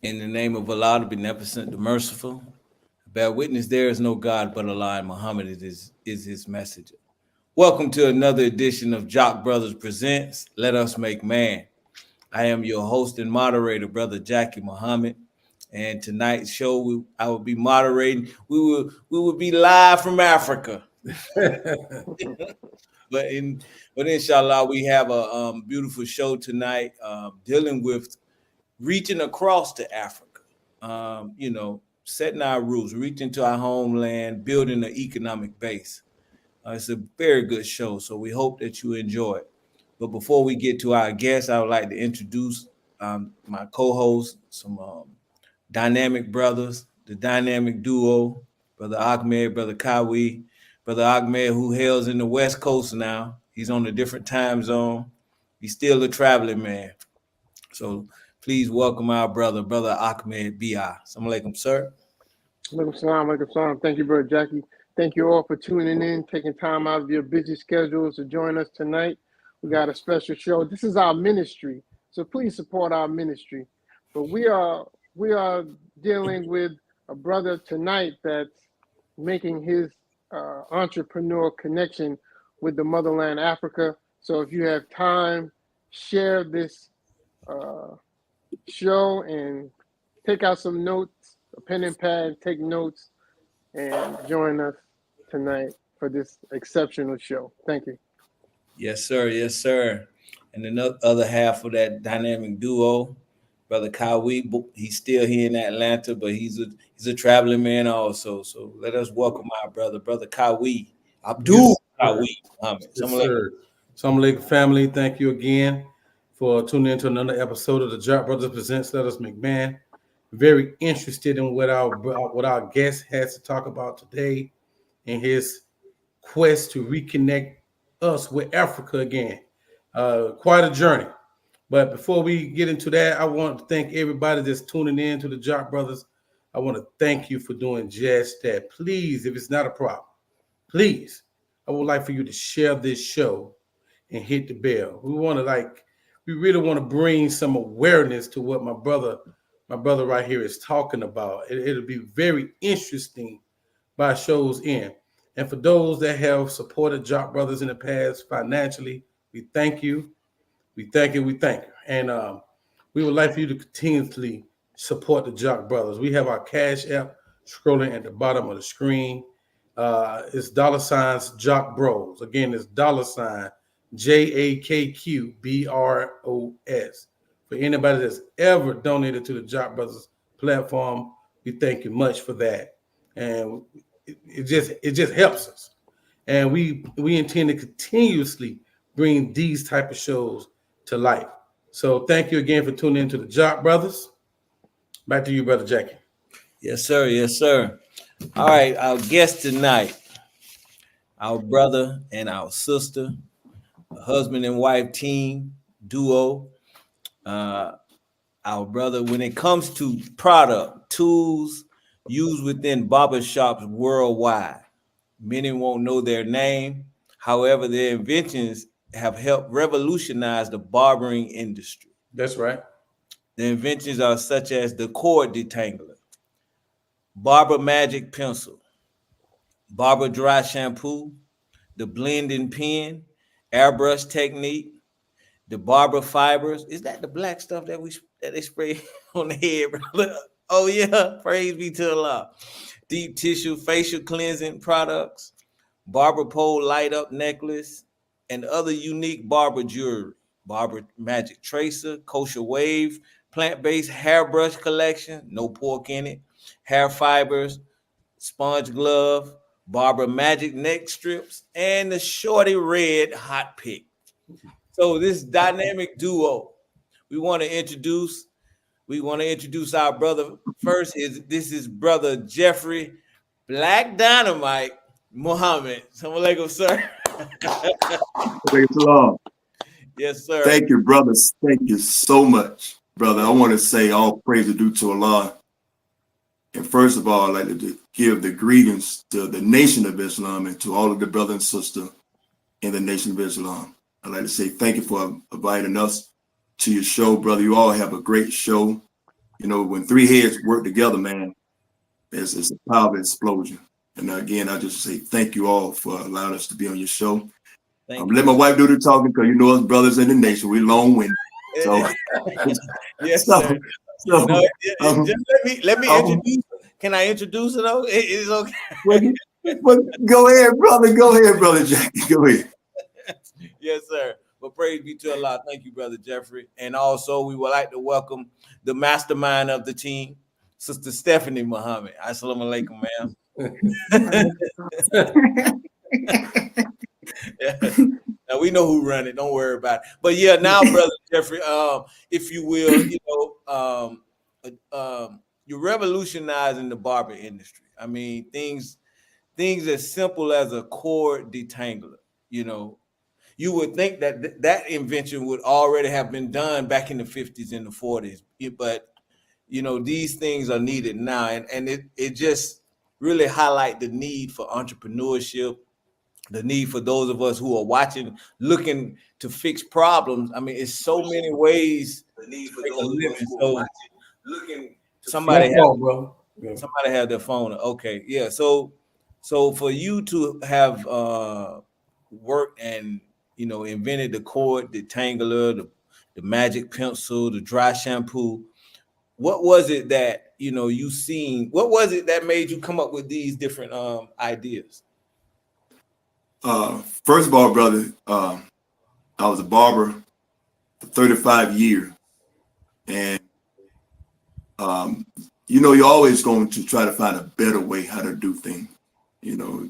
In the name of Allah, the Beneficent, the Merciful, bear witness there is no God but Allah, and Muhammad is his messenger. Welcome to another edition of Jock Brothers Presents Let Us Make Man. I am your host and moderator, Brother Jackie Muhammad. And tonight's show, I will be moderating. We will be live from Africa. But inshallah, we have a beautiful show tonight dealing with reaching across to Africa. Setting our roots, reaching to our homeland, building an economic base. It's a very good show, so we hope that you enjoy it. But before we get to our guests, I would like to introduce my co-host, some dynamic brothers, the dynamic duo, Brother Ahmed, Brother Kawi. Brother Ahmed, who hails in the West Coast now. He's on a different time zone. He's still a traveling man. So please welcome our brother, Brother Ahmed B.I. Assalamu alaikum, sir. Alaikum salam. Thank you, Brother Jackie. Thank you all for tuning in, taking time out of your busy schedules to join us tonight. We got a special show. This is our ministry, so please support our ministry. But we are dealing with a brother tonight that's making his entrepreneur connection with the motherland, Africa. So if you have time, share this show and take out some notes, a pen and pad, take notes, and join us tonight for this exceptional show. Thank you. Yes, sir. Yes, sir. And the other half of that dynamic duo, Brother Kawi, he's still here in Atlanta, but he's a traveling man also. So let us welcome our brother, Brother Kawi, Abdul Kawi Muhammad. Yes, sir. Assalamu alaikum, family. Thank you again for tuning into another episode of the Jock Brothers Presents Let Us Make Man. Very interested in what our guest has to talk about today in his quest to reconnect us with Africa again. Quite a journey. But before we get into that, I want to thank everybody that's tuning in to the Jock Brothers. I want to thank you for doing just that. Please, if it's not a problem, please, I would like for you to share this show and hit the bell. We really want to bring some awareness to what my brother right here is talking about. It'll be very interesting by show's end. And for those that have supported Jock Brothers in the past financially, we thank you. We thank you. And we would like for you to continuously support the Jock Brothers. We have our Cash App scrolling at the bottom of the screen. It's $ Jock Bros. Again, it's $ JAKQBROS. For anybody that's ever donated to the Jock Brothers platform, we thank you much for that. And it just helps us. And we intend to continuously bring these type of shows to life. So thank you again for tuning into the Jock Brothers. Back to you, Brother Jackie. Yes, sir. Yes, sir. All right, our guest tonight, our brother and our sister, a husband and wife team, duo. Our brother, when it comes to product, tools used within barbershops worldwide, many won't know their name. However, their inventions have helped revolutionize the barbering industry. That's right. The inventions are such as the cord detangler, Barber Magic Pencil, Barber Dry Shampoo, the blending pen, airbrush technique, the barber fibers. Is that the black stuff that they spray on the head, brother? Oh yeah, praise be to Allah. Deep tissue facial cleansing products, barber pole light up necklace, and other unique barber jewelry. Barber magic tracer, kosher wave, plant-based hairbrush collection, no pork in it, hair fibers, sponge glove, barber magic neck strips, and the shorty red hot pick. So this dynamic duo, we want to introduce our brother first. This is Brother Jeffrey Black Dynamite Muhammad. Assalamu alaikum, sir. Yes, sir. Thank you, brothers. Thank you so much, brother. I want to say all praise is due to Allah. And first of all, I'd like to give the greetings to the Nation of Islam and to all of the brothers and sisters in the Nation of Islam. I'd like to say thank you for inviting us to your show, brother. You all have a great show. You know, when three heads work together, man, it's a powerful explosion. And again, I just say thank you all for allowing us to be on your show. Thank you. Let my wife do the talking because you know us brothers in the nation, we long-winded. So, yes, so, sir. so No, just let me introduce. Can I introduce it? Though it's okay. But go ahead, brother Jackie. Go ahead. Yes, sir. But praise be to Allah. Thank you, Brother Jeffrey. And also, we would like to welcome the mastermind of the team, Sister Stephanie Muhammad. Assalamu alaikum, ma'am. Yeah. Now we know who run it. Don't worry about it. But yeah, now, Brother Jeffrey, if you will, you're revolutionizing the barber industry. I mean, things as simple as a cord detangler. You know, you would think that that invention would already have been done back in the 50s and the 40s, but you know, these things are needed now, and it just really highlight the need for entrepreneurship, the need for those of us who are watching, looking to fix problems. I mean, it's so many ways to make a living. So somebody somebody have their phone. Okay, yeah. So for you to have worked and invented the cord detangler, the magic pencil, the dry shampoo, what was it that you seen? What was it that made you come up with these different ideas? First of all, brother, I was a barber for 35 years, and you're always going to try to find a better way how to do things. You know,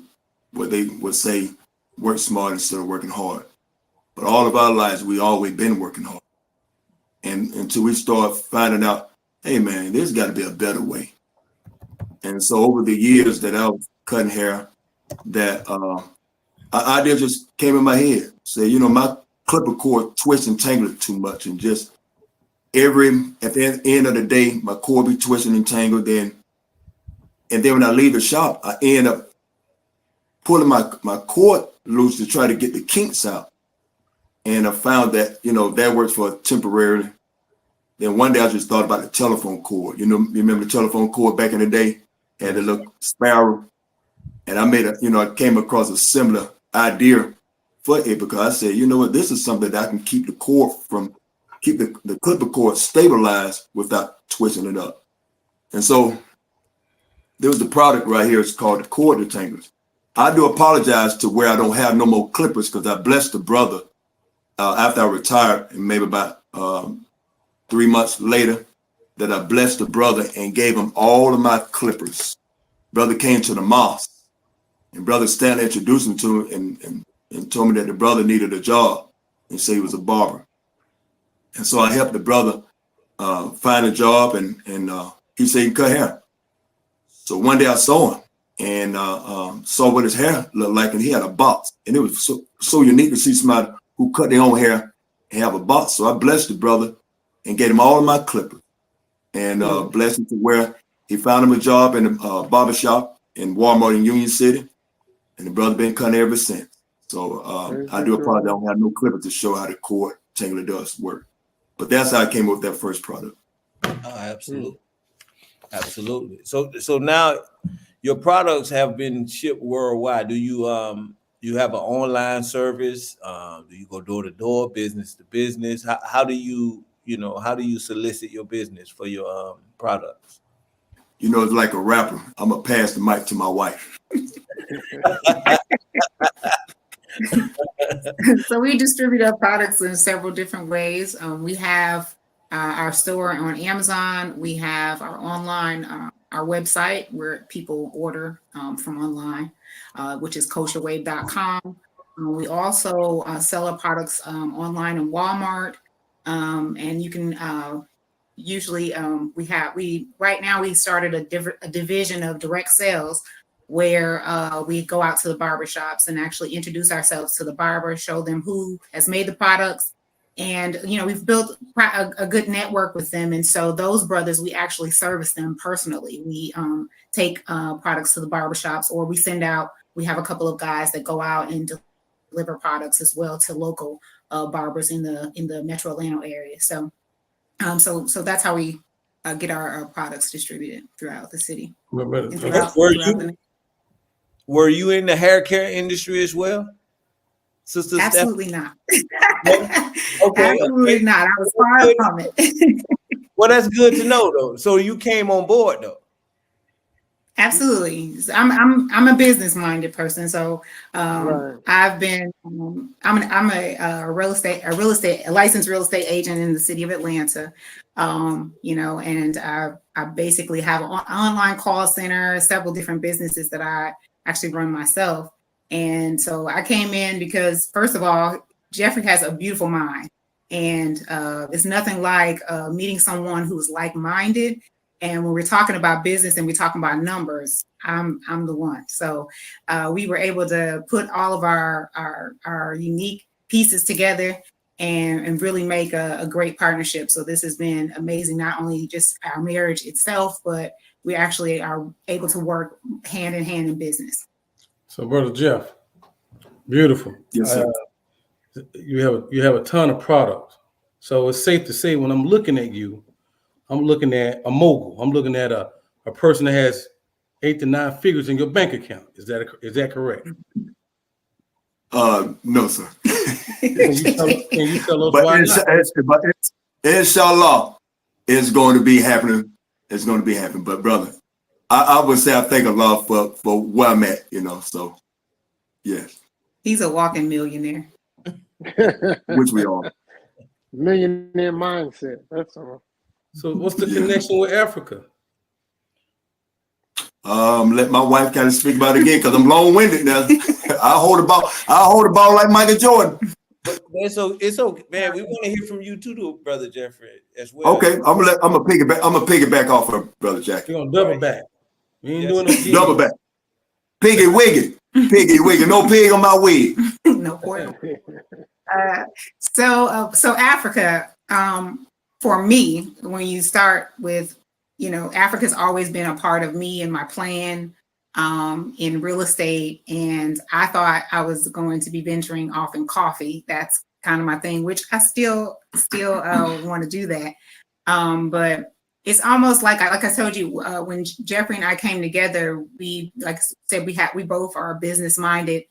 what they would say, work smart instead of working hard. But all of our lives, we always been working hard, and until we start finding out, hey man, there's got to be a better way. And so over the years that I was cutting hair, that idea just came in my head. Say, my clipper cord twists and tangling too much, and just at the end of the day, my cord be twisting and tangled. And then when I leave the shop, I end up pulling my cord loose to try to get the kinks out. And I found that that works for temporarily. Then one day I just thought about the telephone cord. You remember the telephone cord back in the day? Had a little spiral. And I I came across a similar idea for it because I said, you know what, this is something that I can keep the clipper cord stabilized without twisting it up. And so there was the product right here. It's called the cord detanglers. I do apologize to where I don't have no more clippers because I blessed the brother after I retired, and maybe about 3 months later, that I blessed the brother and gave him all of my clippers. Brother came to the mosque, and Brother Stanley introduced him to him and told me that the brother needed a job and said he was a barber. And so I helped the brother find a job, and he said he can cut hair. So one day I saw him and saw what his hair looked like, and he had a box. And it was so unique to see somebody who cut their own hair and have a box. So I blessed the brother and gave him all of my clippers, and blessed him to where he found him a job in a barber shop in Walmart in Union City. And the brother been cutting ever since. So I do apologize. I don't have no clippers to show how the cord tangler does work. But that's how I came up with that first product. Oh, absolutely. Absolutely. So now your products have been shipped worldwide. Do you have an online service? Do you go door to door, business to business? How do you solicit your business for your products? It's like a rapper. I'm gonna pass the mic to my wife. So we distribute our products in several different ways. We have our store on Amazon. We have our online, our website where people order from online, which is kosherwave.com. We also sell our products online in Walmart, and you can usually right now we started a division of direct sales where we go out to the barbershops and actually introduce ourselves to the barber, show them who has made the products. And, we've built a good network with them. And so those brothers, we actually service them personally. We take products to the barbershops, or we have a couple of guys that go out and deliver products as well to local barbers in the Metro Atlanta area. So that's how we get our products distributed throughout the city But- and but- Were you in the hair care industry as well, Sister Steph? Absolutely not. Okay, Absolutely okay. not. I was far from it. Well, that's good to know, though. So you came on board, though. Absolutely. I'm a business minded person. So Right. I've been I'm a licensed real estate agent in the city of Atlanta. You know, and I basically have an online call center, several different businesses that I actually run myself. And so I came in because, first of all, Jeffrey has a beautiful mind, and it's nothing like meeting someone who's like-minded. And when we're talking about business and we're talking about numbers, I'm the one. So we were able to put all of our unique pieces together and really make a great partnership. So this has been amazing, not only just our marriage itself, but we actually are able to work hand in hand in business. So, Brother Jeff, beautiful. Yes, sir. You have a ton of products. So it's safe to say when I'm looking at you, I'm looking at a mogul. I'm looking at a person that has 8 to 9 figures in your bank account. Is that correct? No, sir. Can you tell us But why not? inshallah, it's going to be happening. It's going to be happening. But brother, I would say I thank Allah for where I'm at, you know. So yeah. He's a walking millionaire. Which we are. Millionaire mindset. That's all. So what's the connection with Africa? Let my wife kind of speak about it again because I'm long-winded now. I hold the ball like Michael Jordan. It's okay, man. We want to hear from you too, Brother Jeffrey, as well. Okay, I'm gonna piggyback off of Brother Jackie. You're gonna double back. You ain't doing no Double back. Piggy wiggy. No pig on my wig. No portal. So Africa, for me, when you start with, you know, Africa's always been a part of me and my plan in real estate. And I thought I was going to be venturing off in coffee. That's kind of my thing, which I still want to do that. But it's almost like I told you, when Jeffrey and I came together, we, like I said, we both are business minded.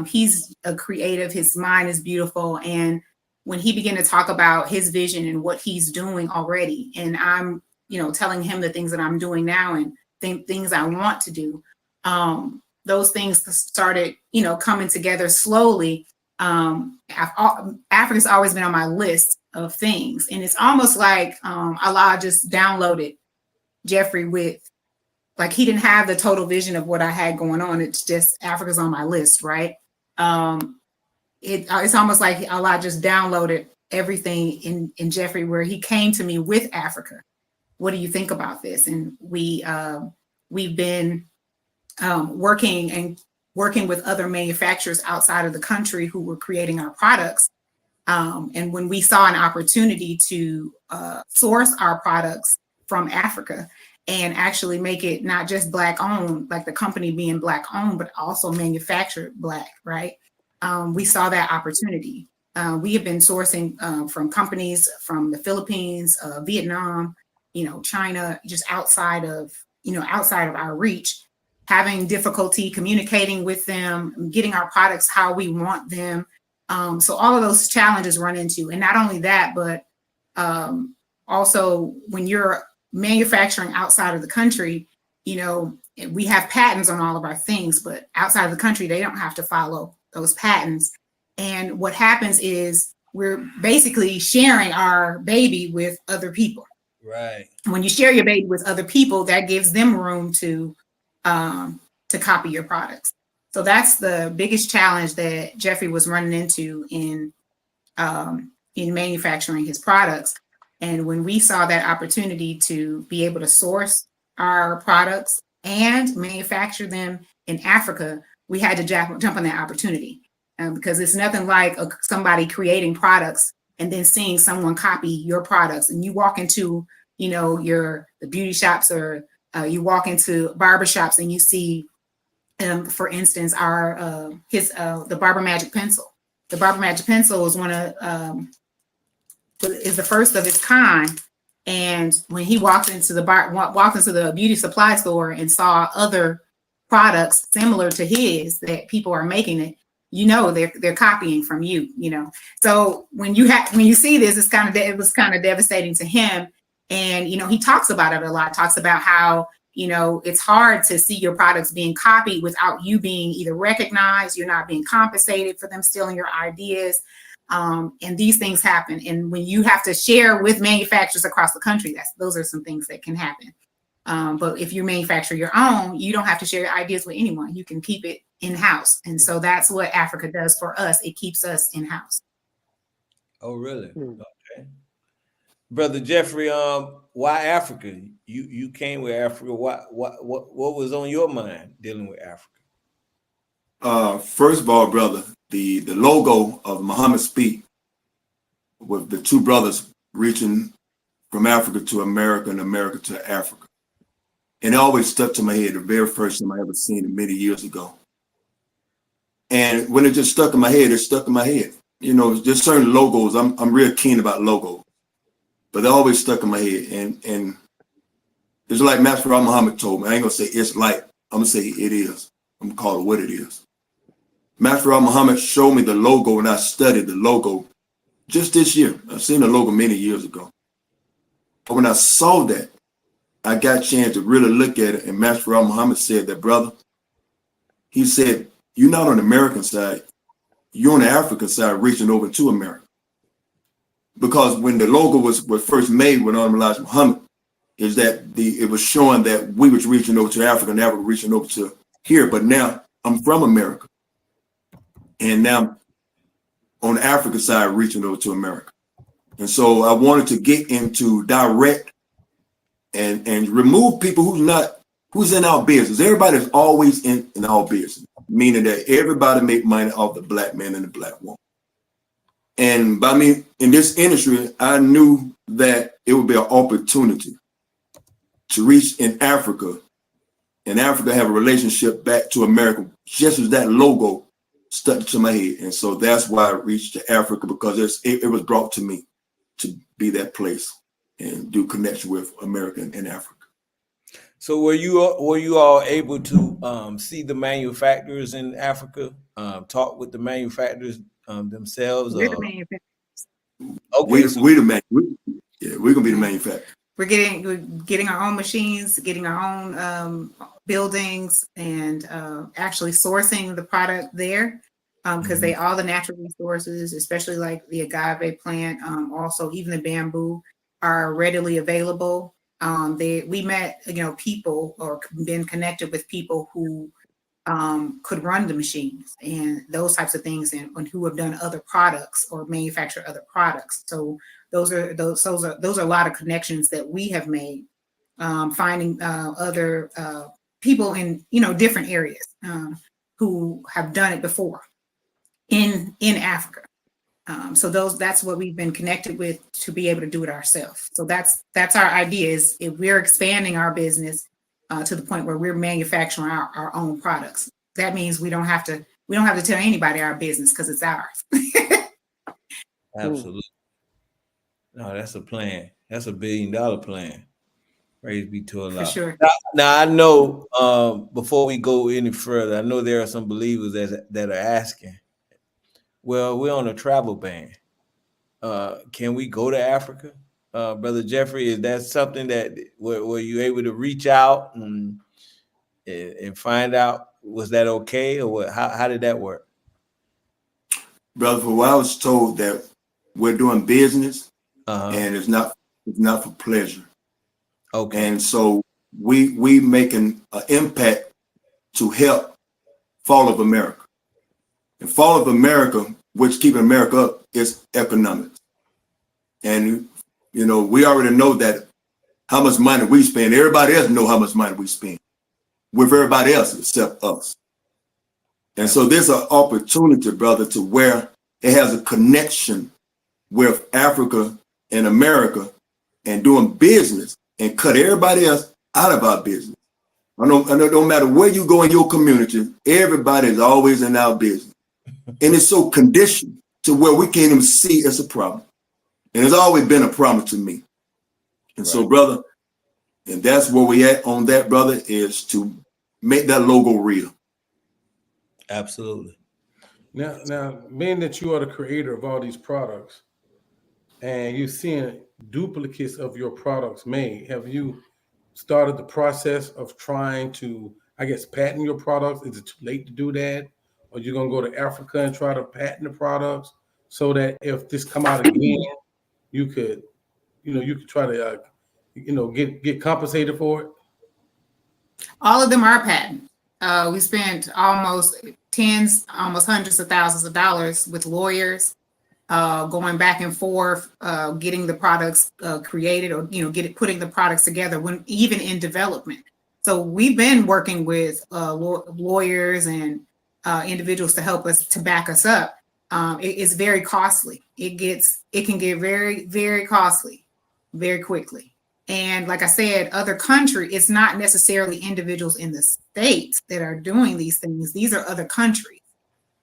He's a creative, his mind is beautiful. And when he began to talk about his vision and what he's doing already, and I'm, you know, telling him the things that I'm doing now and things I want to do, those things started, you know, coming together slowly. Africa's always been on my list of things. And it's almost like Allah just downloaded Jeffrey with, like, he didn't have the total vision of what I had going on. It's just Africa's on my list, right? It's almost like Allah just downloaded everything in Jeffrey, where he came to me with Africa. What do you think about this? And we've been working with other manufacturers outside of the country who were creating our products. And when we saw an opportunity to source our products from Africa and actually make it not just Black owned, like the company being Black owned, but also manufactured Black, right? We saw that opportunity. We have been sourcing from companies from the Philippines, Vietnam, you know, China, just outside of our reach, having difficulty communicating with them, getting our products how we want them. So all of those challenges run into, and not only that, but also when you're manufacturing outside of the country, you know, we have patents on all of our things, but outside of the country, they don't have to follow those patents. And what happens is we're basically sharing our baby with other people. Right. When you share your baby with other people, that gives them room to copy your products. So that's the biggest challenge that Jeffrey was running into in manufacturing his products. And when we saw that opportunity to be able to source our products and manufacture them in Africa, we had to jump on that opportunity, because it's nothing like somebody creating products and then seeing someone copy your products. And you walk into, you know, the beauty shops, or you walk into barbershops and you see, for instance, the Barber Magic pencil. The Barber Magic pencil is is the first of its kind And when he walked into the beauty supply store and saw other products similar to his that people are making it, they're copying from you, So when you see this, it was kind of devastating to him. And, he talks about it a lot, talks about how, it's hard to see your products being copied without you being either recognized, you're not being compensated for them stealing your ideas. And these things happen. And when you have to share with manufacturers across the country, those are some things that can happen. But if you manufacture your own, you don't have to share your ideas with anyone. You can keep it in-house. And so that's what Africa does for us. It keeps us in-house. Oh, really? Okay. Brother Jeffrey, why Africa? You came with Africa. What was on your mind dealing with Africa? First of all, brother, the logo of Muhammad Speak with the two brothers reaching from Africa to America and America to Africa. And it always stuck to my head the very first time I ever seen it many years ago. And when it just stuck in my head, it stuck in my head. Just certain logos, I'm real keen about logos, but they always stuck in my head. And it's like Master Muhammad told me, I ain't gonna say it's like, I'm gonna say it is. I'm gonna call it what it is. Master Muhammad showed me the logo and I studied the logo just this year. I've seen the logo many years ago. But when I saw that, I got a chance to really look at it. And Master Muhammad said that, brother, he said, you're not on the American side, you're on the African side reaching over to America. Because when the logo was first made with Elijah Muhammad, is that it was showing that we was reaching over to Africa and Africa reaching over to here. But now I'm from America. And now on the African side reaching over to America. And so I wanted to get into direct and remove people who's in our business. Everybody's always in our business, meaning that everybody make money off the black man and the black woman. And by me in this industry, I knew that it would be an opportunity to reach in Africa and Africa have a relationship back to America, just as that logo stuck to my head. And so that's why I reached to Africa, because it was brought to me to be that place and do connection with America and Africa. So were you all able to see the manufacturers in Africa, talk with the manufacturers themselves? We're the manufacturers. Okay, we're gonna be the manufacturer. We're getting our own machines, getting our own buildings, and actually sourcing the product there, because all the natural resources, especially like the agave plant, also even the bamboo, are readily available. We met people or been connected with people who could run the machines and those types of things, and who have done other products or manufacture other products. So those are a lot of connections that we have made, finding other people in different areas who have done it before in Africa. So that's what we've been connected with to be able to do it ourselves. So that's our idea, is if we're expanding our business to the point where we're manufacturing our own products. That means we don't have to tell anybody our business, because it's ours. Absolutely. No, that's a plan. That's $1 billion plan. Praise be to Allah. For sure. Now I know, before we go any further, I know there are some believers that are asking, well, we're on a travel ban. Can we go to Africa? Brother Jeffrey, is that something that were you able to reach out and find out, was that okay, or what? How did that work? Brother, for what I was told, that we're doing business and it's not for pleasure. Okay. And so we making an impact to help Fall of America. And Fall of America, which keeping America up, is economics. And we already know that how much money we spend. Everybody else know how much money we spend with everybody else except us. And so there's an opportunity, brother, to where it has a connection with Africa and America and doing business and cut everybody else out of our business. I know it don't matter where you go in your community, everybody is always in our business. And it's so conditioned to where we can't even see it's a problem. And it's always been a problem to me. And so, brother, and that's where we at on that, brother, is to make that logo real. Absolutely. Now, being that you are the creator of all these products and you're seeing duplicates of your products made, have you started the process of trying to, I guess, patent your products? Is it too late to do that? Or you're gonna go to Africa and try to patent the products so that if this come out again, you could try to, get compensated for it? All of them are patent. We spent almost tens, almost hundreds of thousands of dollars with lawyers, going back and forth, getting the products created, or putting the products together when even in development. So we've been working with lawyers and individuals to help us, to back us up. It's very costly. It can get very, very costly very quickly. And like I said, it's not necessarily individuals in the States that are doing these things. These are other countries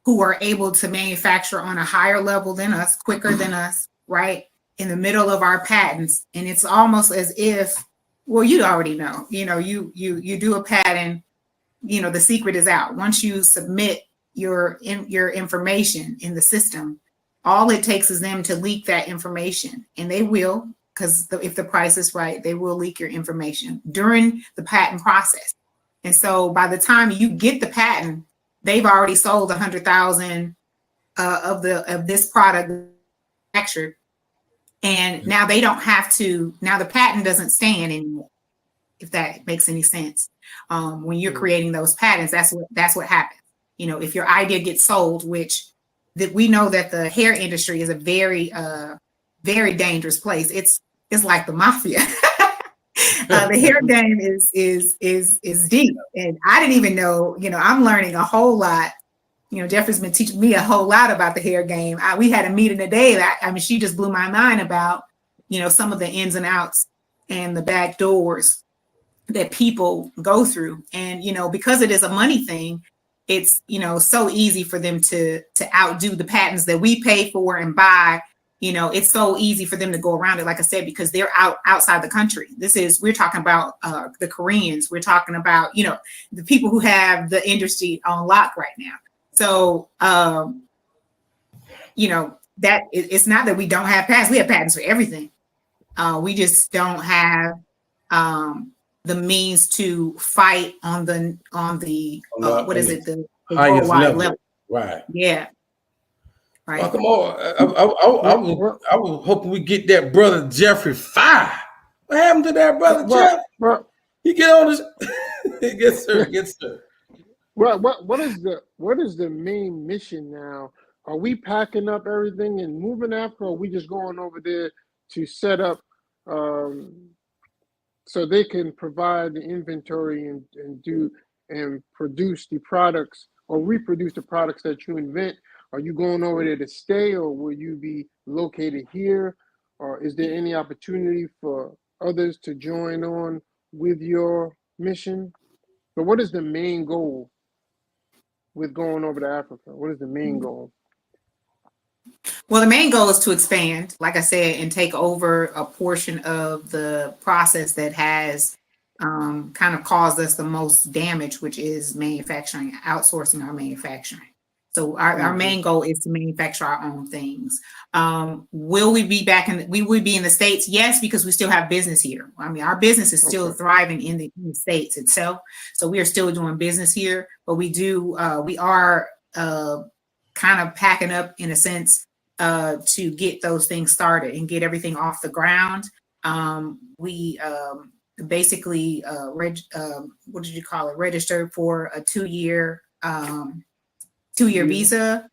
who are able to manufacture on a higher level than us, quicker than us, right? In the middle of our patents. And it's almost as if, well, you already know, you do a patent, the secret is out. Once you submit your information in the system, all it takes is them to leak that information, and they will. Because if the price is right, they will leak your information during the patent process. And so by the time you get the patent, they've already sold 100,000 of this product manufactured. And now they don't have to, now the patent doesn't stand anymore, if that makes any sense. When you're creating those patents, that's what happens. If your idea gets sold, which that we know that the hair industry is a very, very dangerous place. It's like the mafia. The hair game is deep, and I didn't even know. I'm learning a whole lot. Jeffrey's been teaching me a whole lot about the hair game. We had a meeting today she just blew my mind about some of the ins and outs and the back doors that people go through, and because it is a money thing, it's so easy for them to outdo the patents that we pay for and buy. It's so easy for them to go around it, like I said, because they're outside the country. We're talking about the Koreans. We're talking about, the people who have the industry on lock right now. So, that it's not that we don't have patents. We have patents for everything. We just don't have the means to fight on the what is it? The highest level. Right. Yeah. Right. Well, come on. I was hoping we get that brother Jeffrey fired. What happened to that brother Jeff? He get on his Yes, sir. What is the main mission now? Are we packing up everything and moving after, or are we just going over there to set up so they can provide the inventory and produce the products or reproduce the products that you invent? Are you going over there to stay, or will you be located here? Or is there any opportunity for others to join on with your mission? But what is the main goal with going over to Africa? What is the main goal? Well, the main goal is to expand, like I said, and take over a portion of the process that has kind of caused us the most damage, which is manufacturing, outsourcing our manufacturing. So our main goal is to manufacture our own things. Will we be we would be in the States? Yes, because we still have business here. I mean, our business is still thriving in the States itself. So we are still doing business here, but we are kind of packing up in a sense to get those things started and get everything off the ground. We basically, what did you call it? Registered for a 2-year visa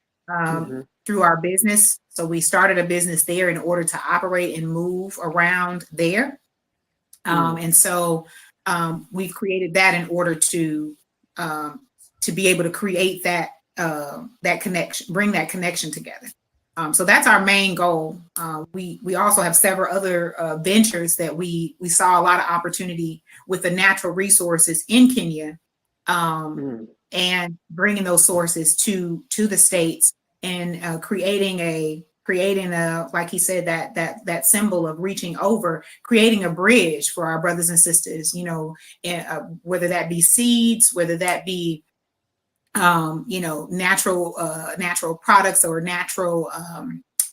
through our business. So we started a business there in order to operate and move around there. And so we've created that in order to be able to create that connection, bring that connection together. So that's our main goal. We also have several other ventures that we saw a lot of opportunity with the natural resources in Kenya. And bringing those sources to the States and creating creating a, like he said, that symbol of reaching over, creating a bridge for our brothers and sisters, whether that be seeds, whether that be natural products or natural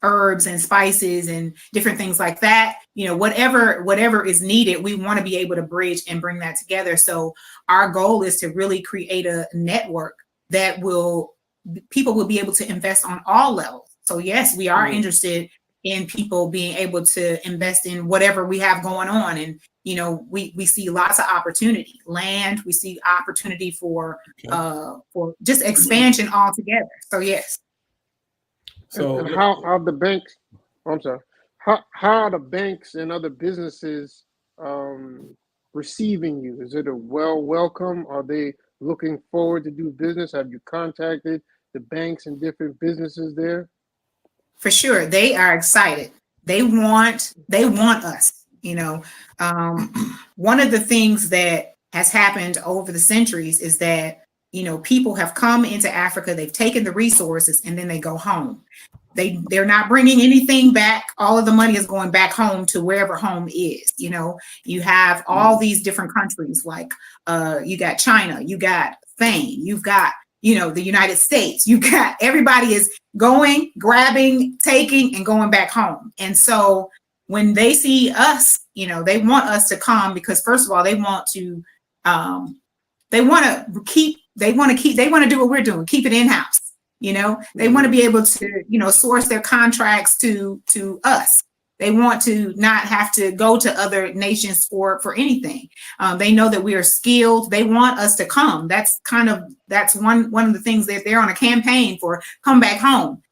herbs and spices and different things like that. Whatever is needed, we want to be able to bridge and bring that together. So our goal is to really create a network that people will be able to invest on all levels. So yes, we are interested in people being able to invest in whatever we have going on. And, we see lots of opportunity, land, we see opportunity for just expansion altogether. So yes. So and how the banks, I'm sorry, how are the banks and other businesses receiving you? Is it a welcome? Are they looking forward to do business? Have you contacted the banks and different businesses there? For sure. They are excited. They want us, one of the things that has happened over the centuries is that, people have come into Africa, they've taken the resources, and then they go home. They're not bringing anything back. All of the money is going back home to wherever home is. You have all these different countries, like you got China, you got Spain, you've got, the United States, you got, everybody is going, grabbing, taking, and going back home. And so when they see us, they want us to come because, first of all, they want to do what we're doing, keep it in-house. They want to be able to, source their contracts to us. They want to not have to go to other nations for anything. They know that we are skilled. They want us to come. That's one of the things that they're on a campaign for, come back home.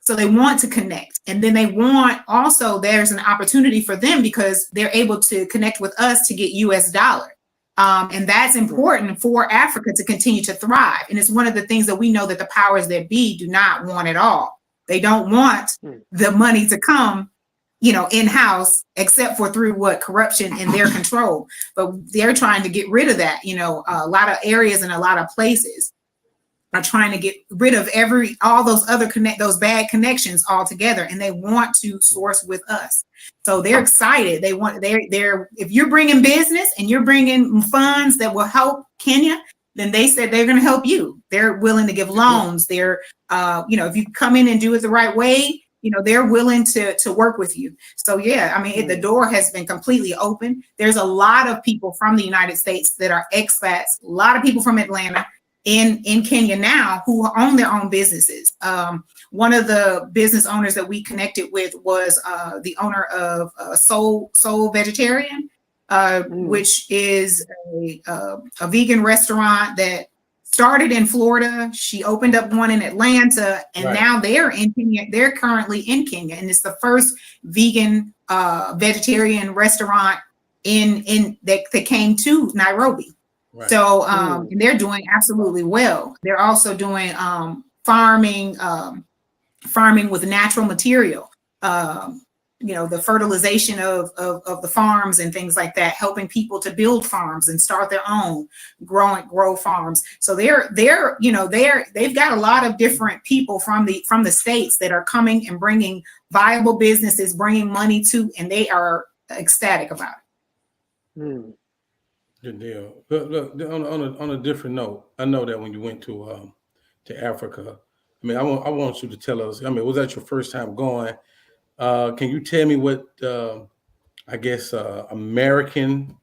So they want to connect. And then they want also, there's an opportunity for them because they're able to connect with us to get US dollar. And that's important for Africa to continue to thrive. And it's one of the things that we know that the powers that be do not want at all. They don't want the money to come, in-house, except for through corruption in their control. But they're trying to get rid of that. A lot of areas and a lot of places are trying to get rid of all those other those bad connections altogether, and they want to source with us. So they're excited. They're if you're bringing business and you're bringing funds that will help Kenya, then they said they're going to help you. They're willing to give loans. They're, if you come in and do it the right way, they're willing to work with you. So yeah, the door has been completely open. There's a lot of people from the United States that are expats. A lot of people from Atlanta in Kenya now who own their own businesses. One of the business owners that we connected with was the owner of Soul Vegetarian, which is a vegan restaurant that started in Florida. She opened up one in Atlanta, and now they're in Kenya. They're currently in Kenya, and it's the first vegan vegetarian restaurant in that came to Nairobi. Right. So and they're doing absolutely well. They're also doing farming with natural material. The fertilization of the farms and things like that, helping people to build farms and start their own, grow farms. So they've got a lot of different people from the states that are coming and bringing viable businesses, bringing money to, and they are ecstatic about it. Good deal. Look, on a different note, I know that when you went to Africa, I want you to tell us. Was that your first time going? Can you tell me what American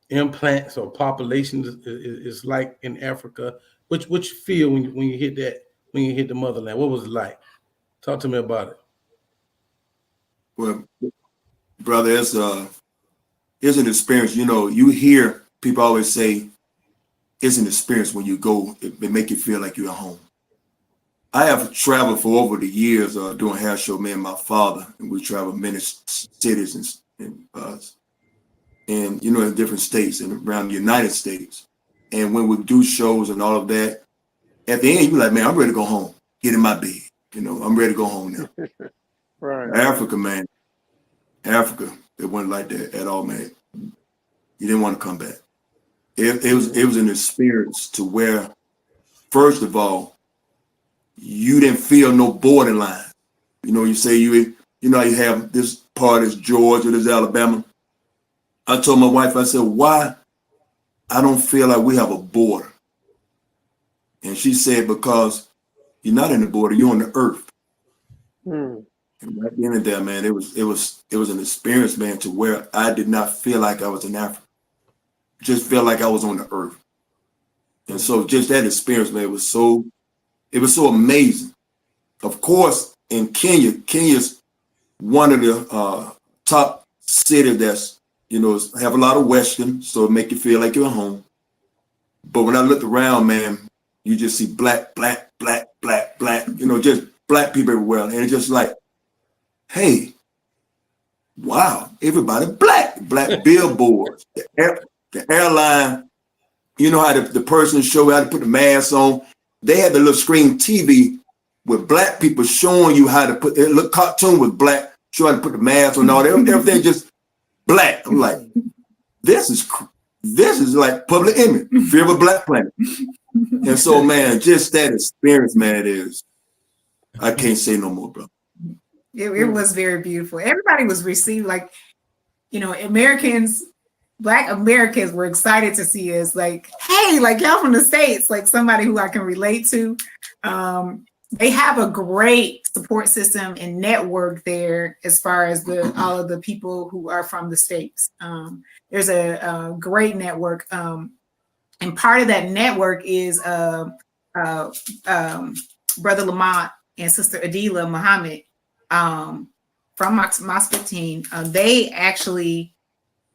implants or population is like in Africa? Which you feel when you hit the motherland? What was it like? Talk to me about it. Well, brother, it's an experience. You hear people always say it's an experience when you go. It make you feel like you're at home. I have traveled for over the years doing hair show, me and my father, and we traveled many cities in different states and around the United States. And when we do shows and all of that, at the end, you're like, man, I'm ready to go home. Get in my bed. I'm ready to go home now. Right. Africa, man. Africa, it wasn't like that at all, man. You didn't want to come back. It was an experience to where, first of all, you didn't feel no borderline. You know, you say you have this part is Georgia, this Alabama. I told my wife, I said, why I don't feel like we have a border. And she said, because you're not in the border, you're on the earth. Mm. And at the end of that, man, it was an experience, man, to where I did not feel like I was in Africa. Just felt like I was on the earth. And so just that experience, man, it was so amazing. Of course, in Kenya's one of the top cities that's, have a lot of Western, so it make you feel like you're at home. But when I looked around, man, you just see black, just black people everywhere. And it's just like, hey, wow, everybody black billboards, the airline, you know how the person show how to put the mask on. They had the little screen TV with black people showing you how to put it. Look, cartoon with black, showing how to put the mask on. All that, everything just black. I'm like, this is like public image, fear of a black planet. And so, man, just that experience, man, I can't say no more, bro. It was very beautiful. Everybody was received like, Black Americans were excited to see us, like, hey, like y'all from the States, like somebody who I can relate to. They have a great support system and network there as far as all of the people who are from the States. There's a great network. And part of that network is Brother Lamont and Sister Adila Muhammad from Mosque 15. They actually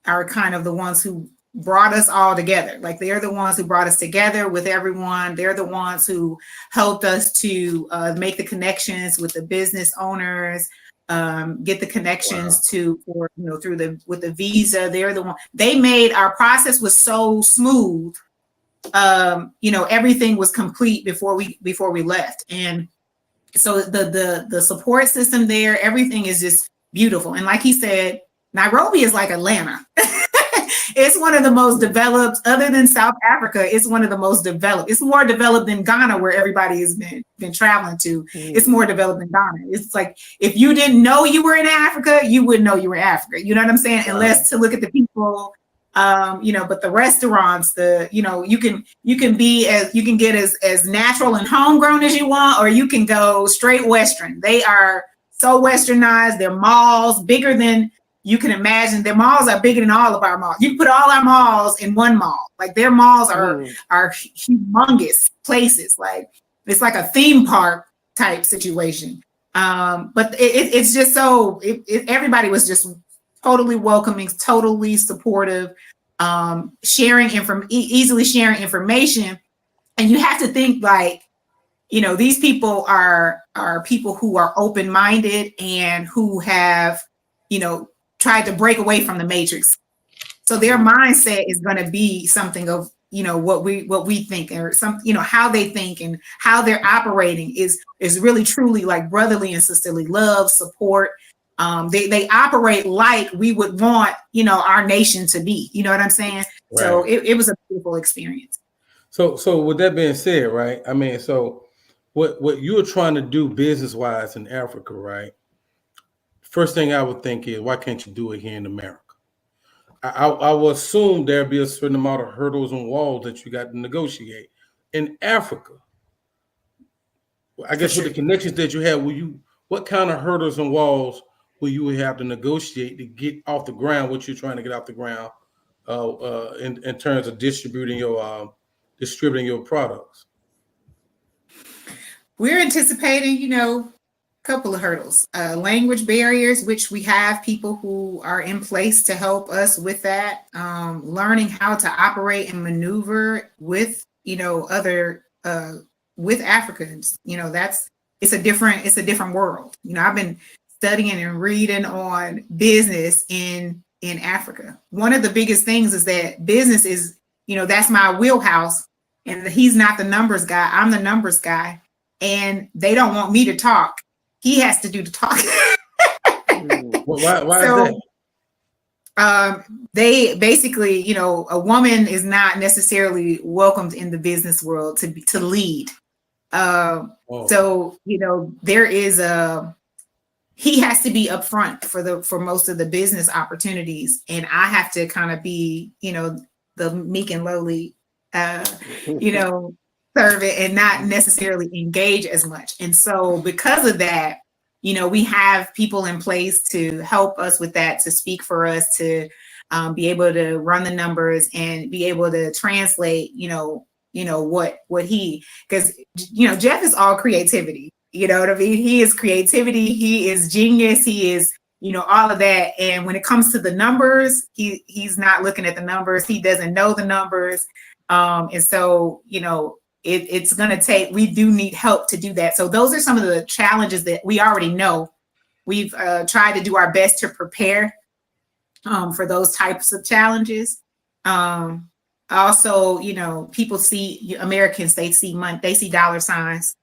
are kind of the ones who brought us all together. Like they're the ones who brought us together with everyone. They're the ones who helped us to make the connections with the business owners, get the connections with the visa. They're the one. They made our process was so smooth. Everything was complete before we left. And so the support system there, everything is just beautiful. And like he said, Nairobi is like Atlanta. It's one of the most developed, other than South Africa, it's one of the most developed. It's more developed than Ghana, where everybody has been traveling to. It's more developed than Ghana. It's like, if you didn't know you were in Africa, you wouldn't know you were in Africa. You know what I'm saying? Right. Unless to look at the people, but the restaurants, you can get as natural and homegrown as you want, or you can go straight Western. They are so Westernized. Their malls bigger than you can imagine. Their malls are bigger than all of our malls. You can put all our malls in one mall. Like their malls are humongous places. Like it's like a theme park type situation. But it's just so everybody was just totally welcoming, totally supportive, easily sharing information. And you have to think like, these people are people who are open-minded and who have, tried to break away from the matrix. So their mindset is going to be something of, what we think, or some, how they think and how they're operating is really truly like brotherly and sisterly love, support. They operate like we would want, our nation to be, you know what I'm saying? Right. So it was a beautiful experience. So with that being said, right? I mean, so what you're trying to do business-wise in Africa, right? First thing I would think is, why can't you do it here in America? I will assume there'll be a certain amount of hurdles and walls that you got to negotiate. In Africa, I guess with the connections that you have, what kind of hurdles and walls will you have to negotiate to get off the ground what you're trying to get off the ground in terms of distributing your products? We're anticipating, couple of hurdles, language barriers, which we have people who are in place to help us with that, learning how to operate and maneuver with, other, with Africans, it's a different world. I've been studying and reading on business in Africa. One of the biggest things is that business is, that's my wheelhouse, and he's not the numbers guy. I'm the numbers guy, and they don't want me to talk. He has to do the talking. Why is that? They basically, a woman is not necessarily welcomed in the business world to lead. So, there is he has to be upfront for most of the business opportunities. And I have to kind of be, the meek and lowly, servant and not necessarily engage as much. And so because of that, we have people in place to help us with that, to speak for us, to be able to run the numbers and be able to translate, what he, because, Jeff is all creativity. You know what I mean? He is creativity. He is genius. He is, all of that. And when it comes to the numbers, he's not looking at the numbers. He doesn't know the numbers. And so, it's going to take, we do need help to do that. So those are some of the challenges that we already know. We've tried to do our best to prepare for those types of challenges. Also, people see Americans, they see money, they see dollar signs.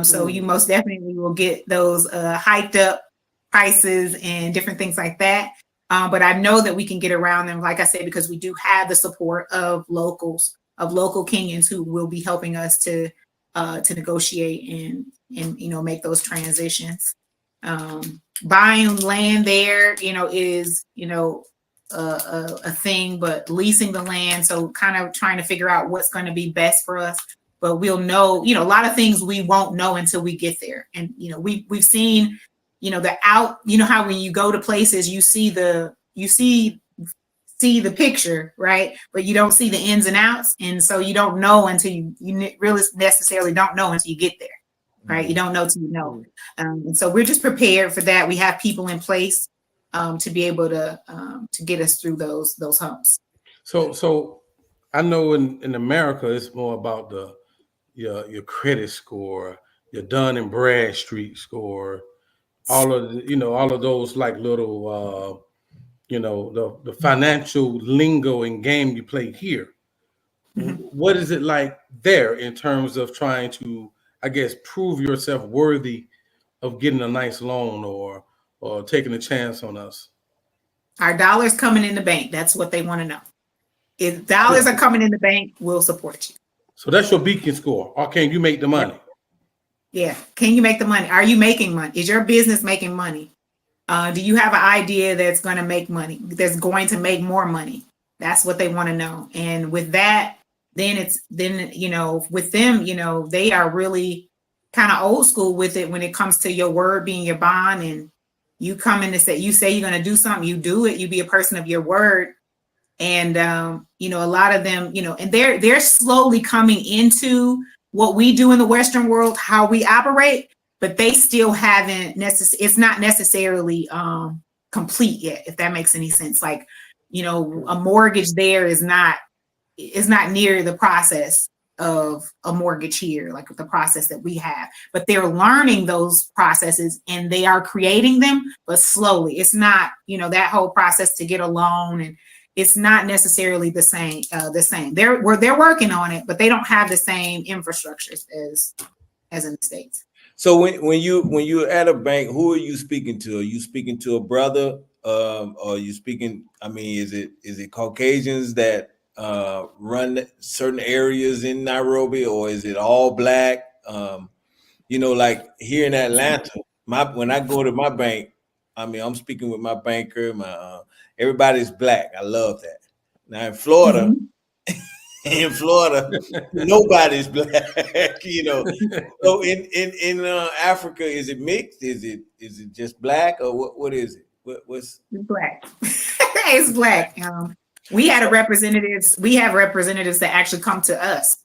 So you most definitely will get those hiked up prices and different things like that. But I know that we can get around them, like I said, because we do have the support of local Kenyans who will be helping us to negotiate and make those transitions. Buying land there, is a thing, but leasing the land, so kind of trying to figure out what's going to be best for us. But we'll know, a lot of things we won't know until we get there. And we've seen, how when you go to places, you see the picture, right? But you don't see the ins and outs. And so you don't know until you really necessarily don't know until you get there, right? You don't know till you know. And so we're just prepared for that. We have people in place to be able to get us through those humps. So I know in America, it's more about your credit score, your Dun and Bradstreet score, all of those like little the financial lingo and game you play here. Mm-hmm. What is it like there in terms of trying to, I guess, prove yourself worthy of getting a nice loan or taking a chance on us? Our dollars coming in the bank. That's what they want to know. If dollars are coming in the bank, we'll support you. So that's your beacon score. Or can you make the money? Yeah. Can you make the money? Are you making money? Is your business making money? Do you have an idea that's going to make money, that's going to make more money? That's what they want to know. And with that, then with them, they are really kind of old school with it when it comes to your word being your bond. And you come in and say you're going to do something, you do it, you be a person of your word. And, a lot of them, and they're slowly coming into what we do in the Western world, how we operate, but they still haven't it's not necessarily complete yet, if that makes any sense. Like, a mortgage there is not near the process of a mortgage here, like the process that we have, but they're learning those processes and they are creating them, but slowly. It's not, that whole process to get a loan, and it's not necessarily the same. They're working on it, but they don't have the same infrastructures as in the States. So when you're at a bank, who are you speaking to? Are you speaking to a brother? Or are you speaking? I mean, is it Caucasians that run certain areas in Nairobi, or is it all black? Like here in Atlanta, when I go to my bank, I mean, I'm speaking with my banker. Everybody's black. I love that. Now in Florida. Mm-hmm. In Florida, nobody's black, So in Africa, is it mixed? Is it just black, or what is it? What's black? It's black. We have representatives that actually come to us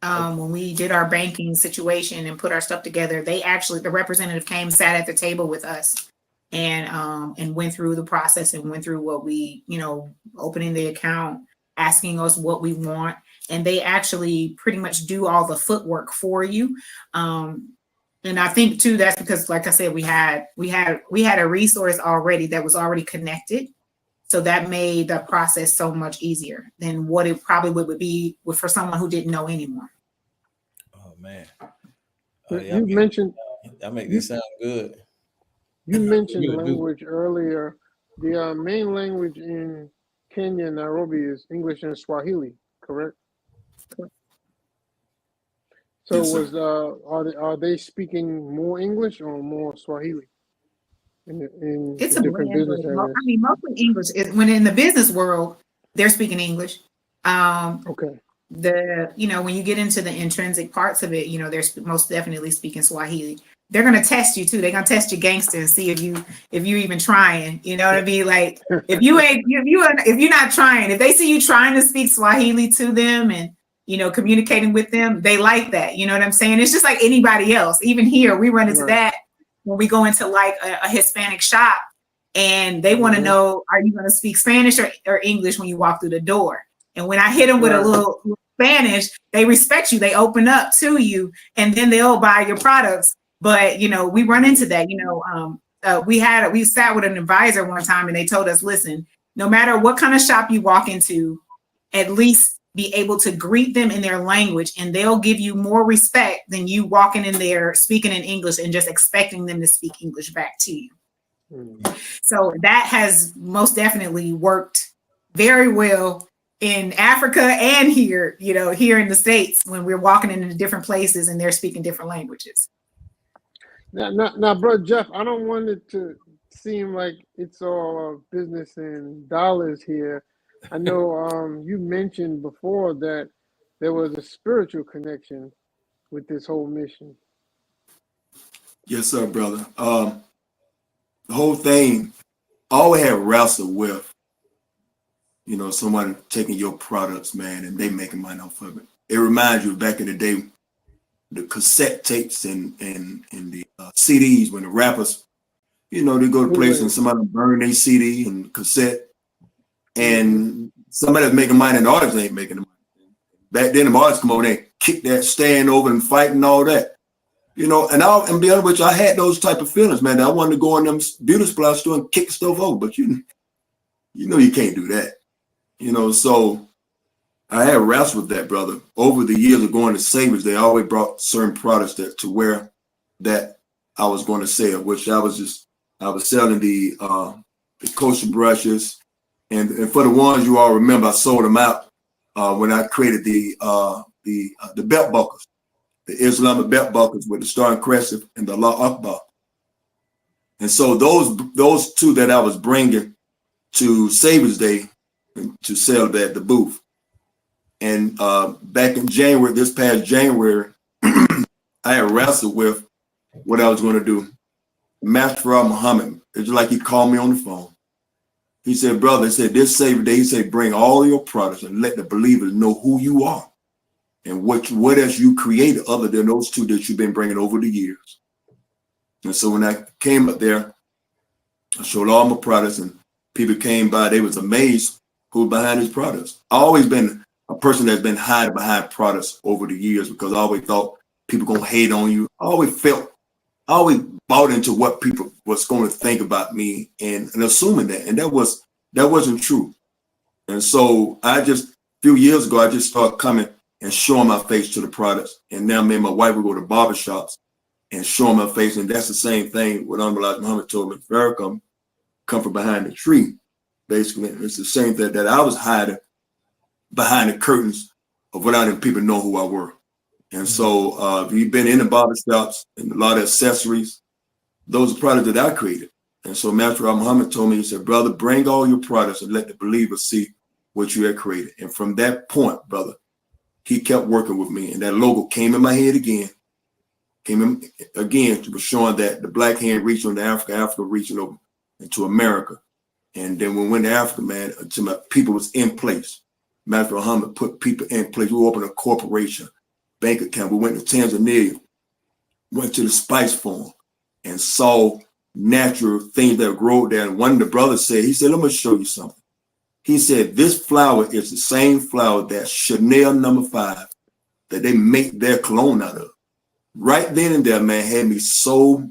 when we did our banking situation and put our stuff together. The representative came, sat at the table with us, and went through the process and went through what we, opening the account, asking us what we want, and they actually pretty much do all the footwork for you. And I think too, that's because, like I said, we had a resource already that was already connected. So that made the process so much easier than what it probably would be for someone who didn't know anymore. Oh man. You mentioned that make this sound good. You mentioned language earlier. The main language in Kenya, Nairobi, is English and Swahili, correct? So Yes, sir. are they speaking more English or more Swahili in It's the a different blend, but business areas? I mean, mostly English. When in the business world, they're speaking English. Okay. When you get into the intrinsic parts of it, they're most definitely speaking Swahili. They're gonna test you too. They're gonna test your gangster and see if you even trying. You know what I mean? Like if you're not trying, if they see you trying to speak Swahili to them and communicating with them, they like that. You know what I'm saying? It's just like anybody else. Even here, we run into Right. that when we go into like a Hispanic shop and they want to know, are you going to speak Spanish or English when you walk through the door? And when I hit them with a Right. little Spanish, they respect you. They open up to you, and then they'll buy your products. But we run into that. We sat with an advisor one time, and they told us, listen, no matter what kind of shop you walk into, at least be able to greet them in their language, and they'll give you more respect than you walking in there speaking in English and just expecting them to speak English back to you. So that has most definitely worked very well in Africa and here, here in the States when we're walking into different places and they're speaking different languages. Now, bro, Jeff, I don't want it to seem like it's all business and dollars here. I know you mentioned before that there was a spiritual connection with this whole mission. Yes, sir, brother. The whole thing, I always had wrestled with, someone taking your products, man, and they making money off of it. It reminds you back in the day, the cassette tapes and the CDs when the rappers, they go to place and somebody burn their CD and cassette, and somebody that's making money and the artist ain't making the money. Back then, the artists come over there and kick that stand over and fight and all that. And I'll be honest with you, I had those type of feelings, man. I wanted to go in them beauty supply store and kick stuff over, but you can't do that. So I had wrestled with that, brother. Over the years of going to Savers, they always brought certain products to where that I was going to sell, which I was selling the kosher brushes, and for the ones you all remember, I sold them out when I created the belt buckles. The Islamic belt buckles with the Star and Crescent and the Allah Akbar. And so those two that I was bringing to Savers Day to sell at the booth. And back in January, this past January, I had wrestled with what I was going to do. Master Muhammad, it's like he called me on the phone. He said, brother, he said, this Savers Day, he said, bring all your products and let the believers know who you are. And what else you created other than those two that you've been bringing over the years. And so when I came up there, I showed all my products and people came by. They was amazed who was behind these products. I always been a person that's been hiding behind products over the years because I always thought people gonna hate on you. I always bought into what people was going to think about me and assuming that. And that wasn't true. And so a few years ago, I just started coming and showing my face to the products. And now me and my wife will go to barbershops and show my face. And that's the same thing what Elijah Muhammad told me. Farrakhan come from behind the tree. Basically, it's the same thing that I was hiding behind the curtains of without people know who I were. And so if you've been in the barbershops and a lot of accessories, those are products that I created. And so Master Muhammad told me, he said, brother, bring all your products and let the believers see what you had created. And from that point, brother, he kept working with me, and that logo came in my head again. It was showing that the black hand reaching to Africa, Africa reaching over into America. And then when we went to Africa, man, until my people was in place. Master Muhammad put people in place. We opened a corporation, bank account. We went to Tanzania, went to the spice farm, and saw natural things that grow there. And one of the brothers said, he said, let me show you something. He said, this flower is the same flower that Chanel No. 5, that they make their cologne out of. Right then and there, man, had me so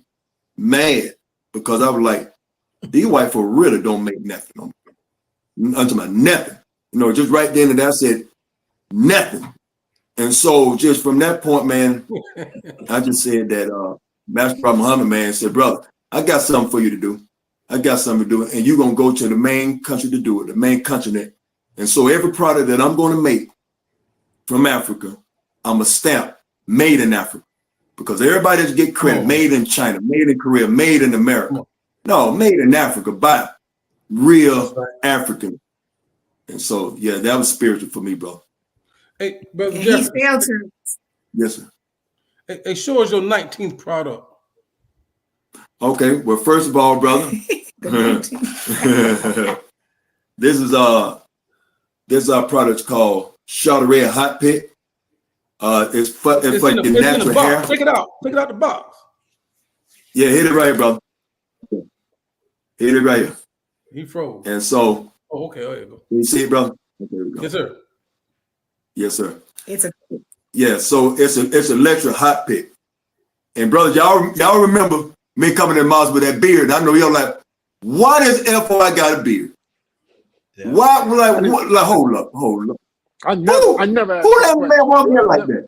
mad because I was like, these white folk really don't make nothing on me. Unto my nothing. Just right then and there, I said, nothing. And so just from that point, man, I just said that Master Muhammad, man, said, brother, I got something for you to do. I got something to do, and you're going to go to the main country to do it, the main continent. And so every product that I'm going to make from Africa, I'm going to stamp made in Africa. Because everybody just get credit, made in China, made in Korea, made in America. No, made in Africa by real African. And so, yeah, that was spiritual for me, bro. Hey, brother He Jeffrey. failed to. Yes, sir. Hey, show us your 19th product. Okay, well, first of all, brother, this is our product called Chardonnay Hot Pit. It's for your natural hair. Take it out. Take it out the box. Yeah, hit it right here, brother. Hit it right here. He froze. And so, okay, there you go. You see it, brother? Okay, there we go. Yes, sir. Yes, sir. It's so it's electric hot pit. And brother, y'all remember me coming in Mars with that beard? I know y'all like, why does FOI got a beard? Yeah. Why? Like, hold up. I never. Who that man walk here like that?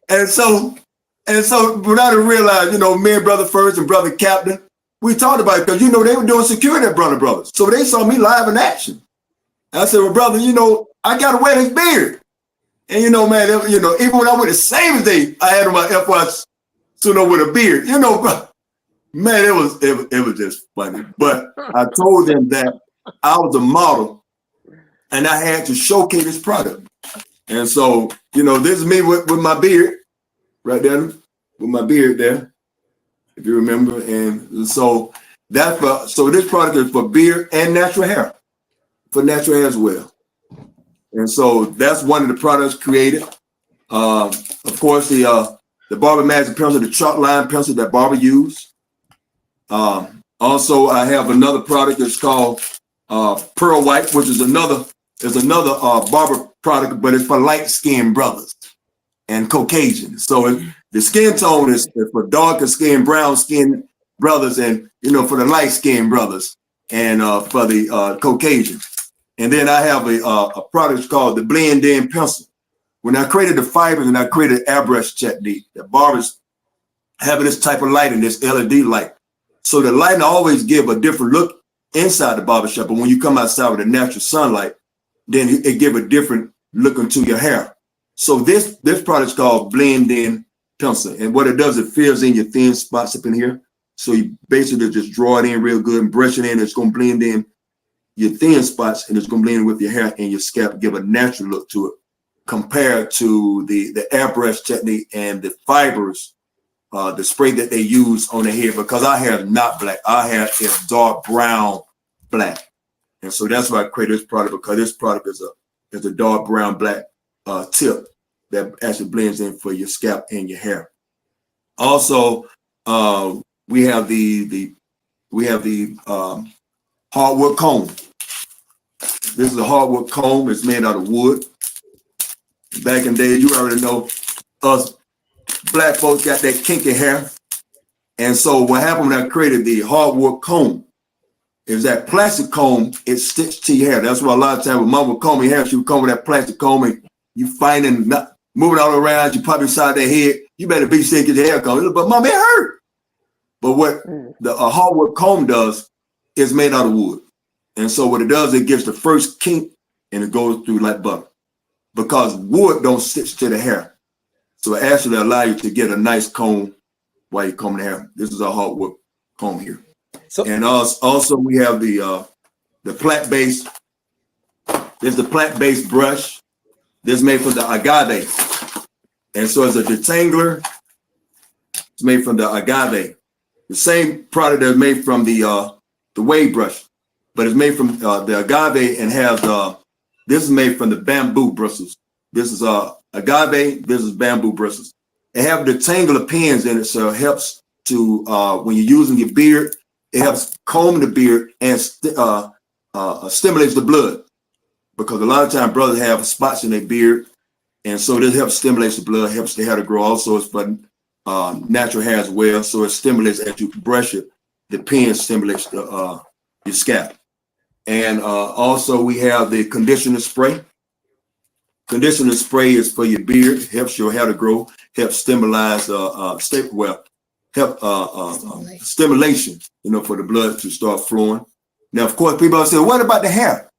and so when I didn't realize, me and Brother First and Brother Captain, we talked about it because they were doing security at Brother Brothers. So they saw me live in action. And I said, well, brother, I gotta wear this beard. And man, even when I went to Savings Day, I had on my FY with a beard. Bro, man, it was just funny. But I told them that I was a model and I had to showcase this product. And so, this is me with my beard right there, with my beard there, if you remember. And so this product is for beard and natural hair, for natural hair as well. And so that's one of the products created. Of course, the Barber Magic pencil, the chalk line pencil that Barber used. Also, I have another product that's called Pearl White, which is another barber product, but it's for light-skinned brothers and Caucasian. So the skin tone is for darker skin, brown skin brothers, and for the light-skinned brothers, and for the Caucasians. And then I have a product called the blend-in pencil. When I created the fibers and I created airbrush technique, the barbers having this type of lighting, this LED light. So the lighting always give a different look inside the barbershop, but when you come outside with the natural sunlight, then it give a different look into your hair. So this product is called blend-in pencil. And what it does, it fills in your thin spots up in here. So you basically just draw it in real good and brush it in. It's going to blend in your thin spots, and it's going to blend in with your hair and your scalp, give a natural look to it compared to the airbrush technique and the fibers, the spray that they use on the hair, because our hair is not black. Our hair is dark brown black. And so that's why I created this product, because this product is a dark brown black tip that actually blends in for your scalp and your hair. Also, we have the hardwood comb. This is a hardwood comb. It's made out of wood. Back in the day, you already know us black folks got that kinky hair. And so what happened when I created the hardwood comb is that plastic comb, it sticks to your hair. That's why a lot of times when mom would comb your hair, she would comb with that plastic comb, and you finding not moving all around, you pop inside their head, you better be sick get your hair combed. But mom, it hurt. But what the hardwood comb does is made out of wood. And so what it does, it gives the first kink and it goes through like butter, because wood don't stitch to the hair. So it actually allows you to get a nice comb while you're combing the hair. This is a hardwood comb here. So, and also we have the plant-based. This is the plant-based brush. This is made from the agave. And so it's a detangler. It's made from the agave. The same product that's made from the wave brush, but it's made from the agave and has this is made from the bamboo bristles. This is agave. This is bamboo bristles. It have detangler pins in it, so it helps to when you're using your beard, it helps comb the beard and stimulates the blood, because a lot of times brothers have spots in their beard, and so this helps stimulate the blood, helps the hair to grow. Also, it's for natural hair as well, so it stimulates as you brush it. The pin stimulates your scalp. And also we have the conditioner spray. Conditioner spray is for your beard, helps your hair to grow, helps stimulate stimulation, for the blood to start flowing. Now, of course, people say, what about the hair?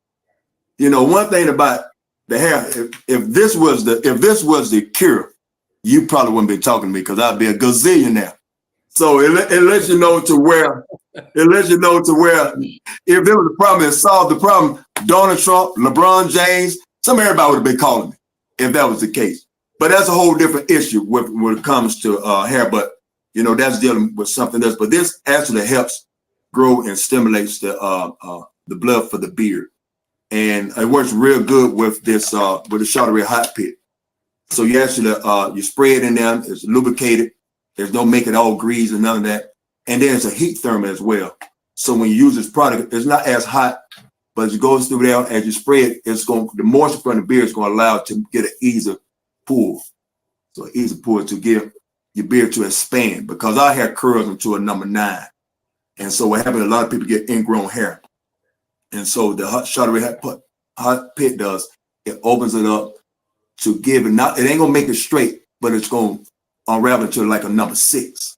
One thing about the hair. If this was the cure, you probably wouldn't be talking to me because I'd be a gazillionaire. So it lets you know to where if there was a problem and solved the problem, Donald Trump, LeBron James, everybody would have been calling me if that was the case. But that's a whole different issue when it comes to hair. But that's dealing with something else. But this actually helps grow and stimulates the blood for the beard, and it works real good with this with the Charteray hot pit. So you actually you spray it in there. It's lubricated. There's no make it all grease and none of that. And then it's a heat thermal as well. So when you use this product, it's not as hot, but as it goes through there, as you spray it, the moisture from the beard is going to allow it to get an easier pull. So an easy pull to give your beard to expand, because our hair curls into a number 9. And so what happens, a lot of people get ingrown hair. And so the Charteray hot pit does, it opens it up to give it, it ain't gonna make it straight, but it's gonna unravel to like a number 6.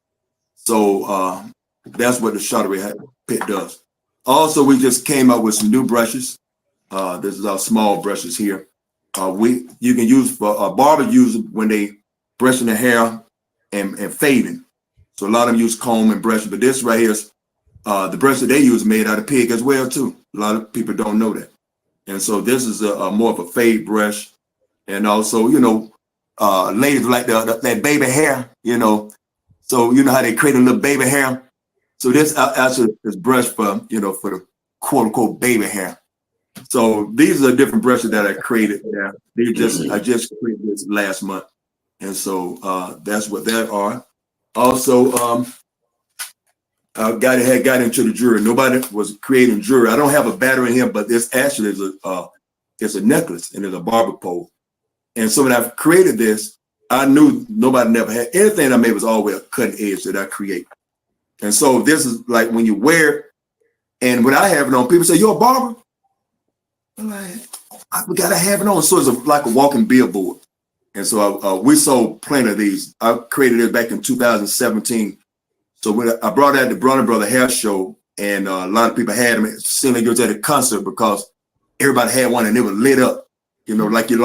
So that's what the Charteray pit does. Also, we just came out with some new brushes. This is our small brushes here. You can use for barbers use it when they brushing their hair and fading. So a lot of them use comb and brush, but this right here is the brush that they use made out of pig as well too. A lot of people don't know that. And so this is a more of a fade brush. And also, ladies like that baby hair, so you know how they create a little baby hair. So this actually is brushed for the quote unquote baby hair. So these are different brushes that I created. Yeah, I just created this last month, and so that's what they are. Also, I got into the jewelry. Nobody was creating jewelry. I don't have a battery in here, but this actually is a necklace and it's a barber pole. And so when I created this, I knew nobody never had anything I made was always a cutting edge that I create. And so this is like when you wear it, and when I have it on, people say, "You're a barber?" I'm like, we gotta have it on. So it's like a walking billboard. And so we sold plenty of these. I created it back in 2017. So when I brought out the Bronner Brother Hair Show, and a lot of people had them, it seemed like it was at a concert because everybody had one and it was lit up. Like you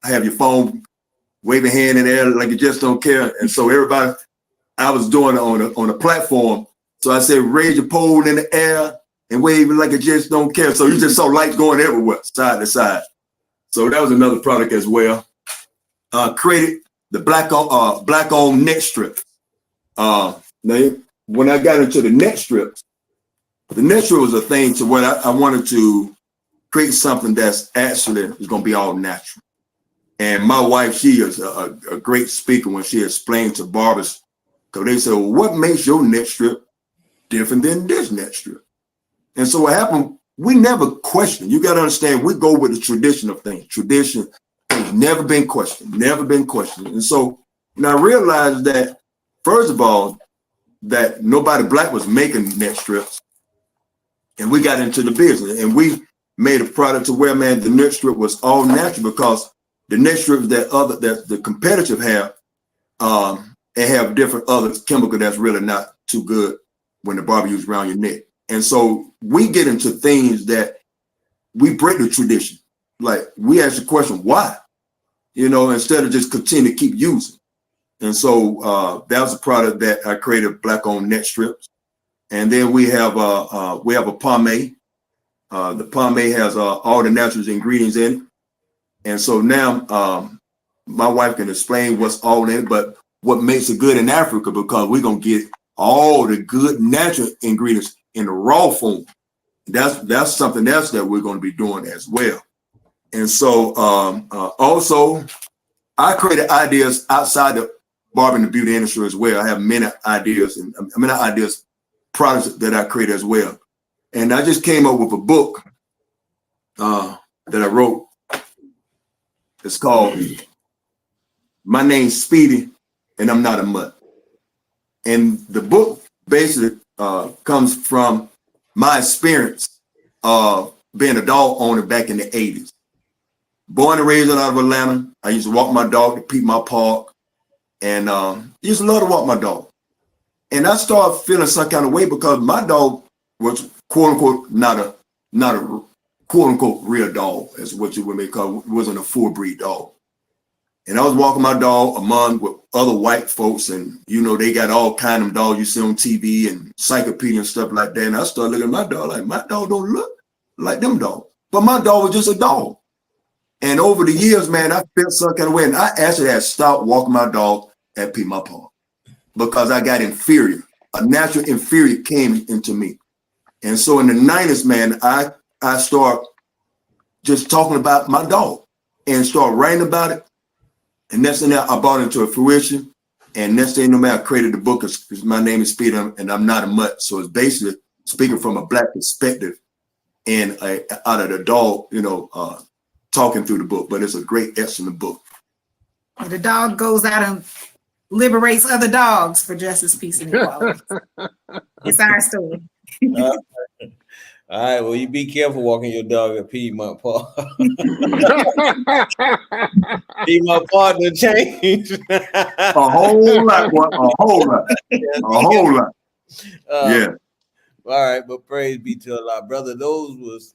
have your phone, wave your hand in the air like you just don't care. And so everybody, I was doing it on a platform. So I said, raise your pole in the air and wave it like you just don't care. So you just saw lights going everywhere, side to side. So that was another product as well. Created the black on neck strip. Now, when I got into the neck strip was a thing to where I wanted to create something that's actually is going to be all natural. And my wife, she is a great speaker when she explained to barbers, because they said, well, what makes your neck strip different than this neck strip? And so what happened, we never question. You got to understand, we go with the tradition of things. Tradition has never been questioned. And so when I realized that, first of all, that nobody black was making neck strips, and we got into the business, and we made a product to where, man, the neck strip was all natural, because the neck strips that the competitive have, and have different other chemical that's really not too good when the barber uses around your neck. And so we get into things that we break the tradition. Like, we ask the question, why? Instead of just continue to keep using. And so that was a product that I created, black-owned neck strips. And then we have a pomade. The pomade has all the natural ingredients in it. And so now my wife can explain what's all in it, but what makes it good in Africa, because we're going to get all the good natural ingredients in the raw form. That's something else that we're going to be doing as well. And so also, I created ideas outside the barber and the beauty industry as well. I have many ideas products that I created as well. And I just came up with a book that I wrote. It's called My Name's Speedy and I'm Not a Mutt. And the book basically comes from my experience of being a dog owner back in the 80s. Born and raised out of Atlanta. I used to walk my dog to Piedmont Park, and used to love to walk my dog. And I started feeling some kind of way because my dog was quote unquote not a quote unquote real dog, as what you would make call. It wasn't a full breed dog. And I was walking my dog among with other white folks, and they got all kind of dogs you see on TV and encyclopedia and stuff like that. And I started looking at my dog like, my dog don't look like them dogs, but my dog was just a dog. And over the years, man, I felt some kind of way, and I actually had stopped walking my dog at Pee My Paw because I got inferior. A natural inferior came into me, and so in the 90s, man, I start just talking about my dog and start writing about it. And next thing I brought it into a fruition. And next thing I created the book because my name is Speed and I'm not a mutt. So it's basically speaking from a Black perspective and out of the dog, talking through the book. But it's a great, excellent book. The dog goes out and liberates other dogs for justice, peace, and equality. It's our story. All right, well, you be careful walking your dog at Piedmont Park. Piedmont Park to change. A whole lot, boy. A whole lot. A whole lot. Yeah. All right, but praise be to Allah, brother. Those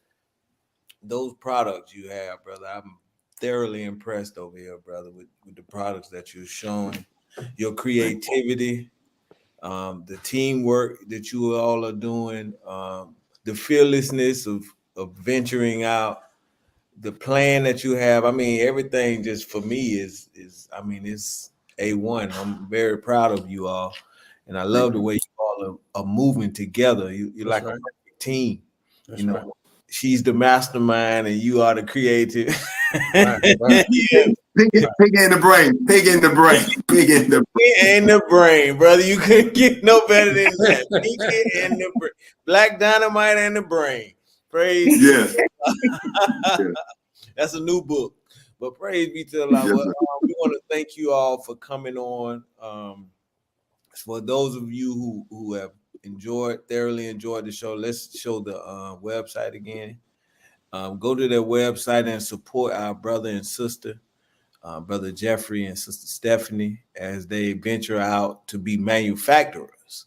products you have, brother. I'm thoroughly impressed over here, brother, with the products that you're showing, your creativity, the teamwork that you all are doing, the fearlessness of venturing out, the plan that you have. I mean, everything just for me is it's A1. I'm very proud of you all. And I love the way you all are moving together. You're like a perfect team. That's right. She's the mastermind and you are the creative. Right. Yeah. Pig in the brain. Pig in the brain. Pig in the brain. Pig in the brain, brother. You couldn't get no better than that. Pig in the brain. Black dynamite in the brain. Praise. Yes. That's a new book. But praise be to Allah. Yes, We want to thank you all for coming on. For those of you who have thoroughly enjoyed the show, let's show the website again. Go to their website and support our brother and sister, Brother Jeffrey and Sister Stephanie, as they venture out to be manufacturers.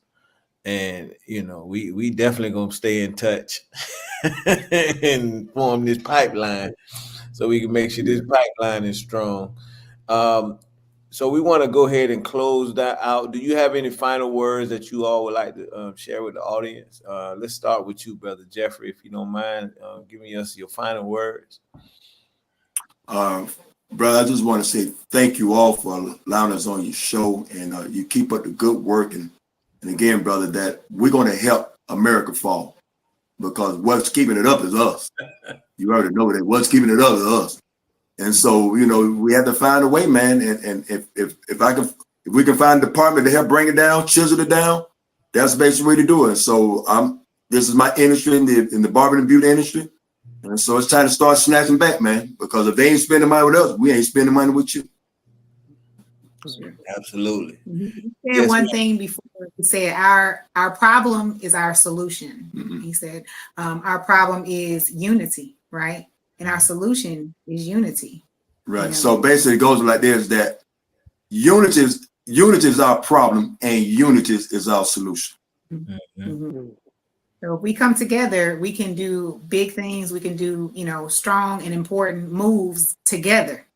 And we definitely gonna stay in touch and form this pipeline so we can make sure this pipeline is strong. So we want to go ahead and close that out. Do you have any final words that you all would like to share with the audience? Let's start with you, Brother Jeffrey, if you don't mind giving us your final words. Brother, I just want to say thank you all for allowing us on your show, and you keep up the good work. And again, brother, that we're going to help America fall, because what's keeping it up is us. You already know that what's keeping it up is us. And so, we have to find a way, man. And if we can find a department to help bring it down, chisel it down, that's the basic way to do it. So this is my industry in the barber and beauty industry. And so it's time to start snatching back, man, because if they ain't spending money with us, we ain't spending money with you. Absolutely. Said one thing before he said our problem is our solution. Mm-hmm. He said our problem is unity, right? And our solution is unity. Right. So basically it goes like this, that unity is our problem and unity is our solution. Mm-hmm. Mm-hmm. So if we come together, we can do big things. We can do, strong and important moves together.